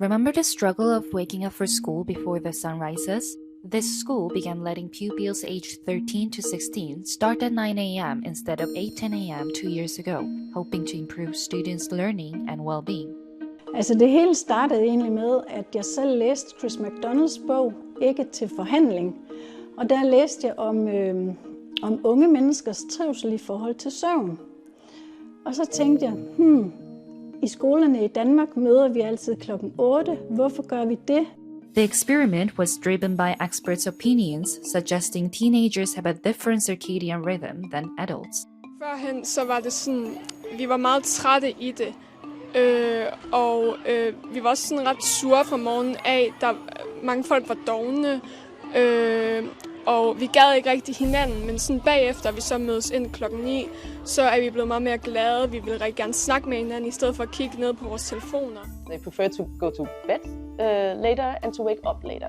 Remember the struggle of waking up for school before the sun rises? This school began letting pupils aged 13 to 16 start at 9 a.m. instead of 8-10 a.m. 2 years ago, hoping to improve students' learning and well-being. Altså det hele startede egentlig med, at jeg selv læste Chris McDonalds bog, Ikke til forhandling. Og der læste jeg om unge menneskers trivsel i forhold til søvn. Og så tænkte jeg, i skolerne i Danmark møder vi altid klokken 8. Hvorfor gør vi det? The experiment was driven by experts' opinions, suggesting teenagers have a different circadian rhythm than adults. Førhen så var det sådan, vi var meget trætte i det, og vi var også sådan ret sure fra morgenen af. Mange folk var dovne, og vi gad ikke rigtig hinanden, men sådan bagefter vi så mødes ind klokken 9, så er vi blevet meget mere glade. Vi vil rigtig gerne snakke med hinanden, i stedet for at kigge ned på vores telefoner. They prefer to go to bed later and to wake up later.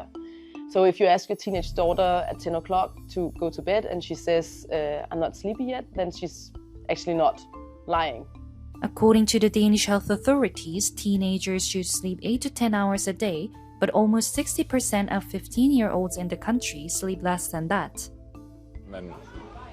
So if you ask your teenage daughter at 10 o'clock to go to bed and she says, I'm not sleepy yet, then she's actually not lying. According to the Danish health authorities, teenagers should sleep 8 to 10 hours a day, but almost 60% of 15-year-olds in the country sleep less than that. Man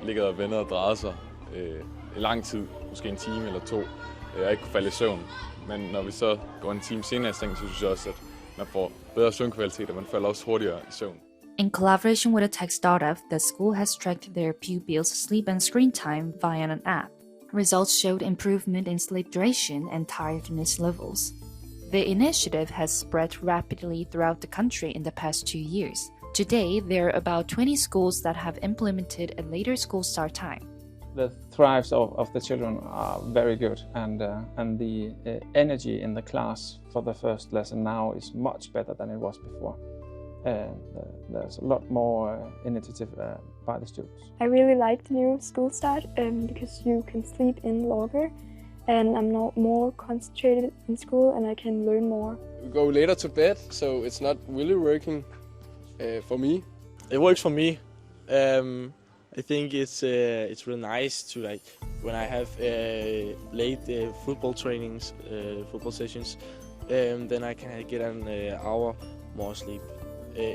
ligger og vender og drejer sig i lang tid, måske en time eller to, og ikke kunne falde i søvn. Men når vi så går en time senere i seng, så synes jeg også, at man får bedre søvnkvalitet, og man falder også hurtigere i søvn. In collaboration with a tech startup, the school has tracked their pupils' sleep and screen time via an app. Results showed improvement in sleep duration and tiredness levels. The initiative has spread rapidly throughout the country in the past 2 years. Today, there are about 20 schools that have implemented a later school start time. The thrives of the children are very good, and the energy in the class for the first lesson now is much better than it was before. There's a lot more initiative by the students. I really like the new school start because you can sleep in longer, and I'm not more concentrated in school, and I can learn more. We go later to bed, so it's not really working for me. It works for me. I think it's really nice to, like, when I have late football trainings, football sessions, then I can get an hour more sleep,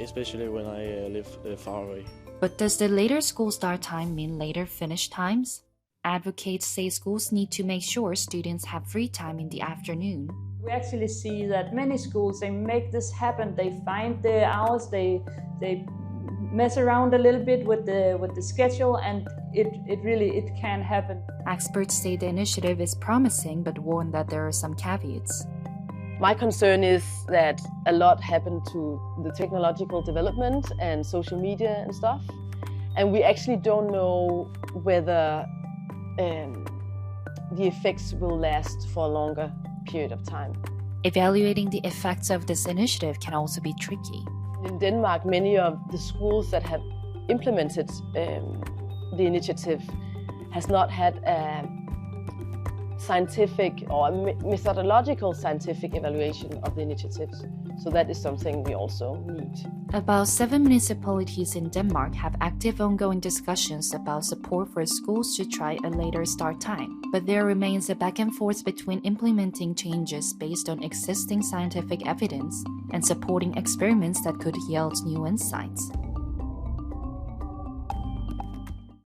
especially when I live far away. But does the later school start time mean later finish times? Advocates say schools need to make sure students have free time in the afternoon. We actually see that many schools, they make this happen. They find the hours, they mess around a little bit with the schedule, and it can happen. Experts say the initiative is promising, but warn that there are some caveats. My concern is that a lot happened to the technological development and social media and stuff, and we actually don't know whether the effects will last for a longer period of time. Evaluating the effects of this initiative can also be tricky. In Denmark, many of the schools that have implemented the initiative has not had a scientific or methodological scientific evaluation of the initiatives. So that is something we also need. About 7 municipalities in Denmark have active ongoing discussions about support for schools to try a later start time. But there remains a back and forth between implementing changes based on existing scientific evidence and supporting experiments that could yield new insights.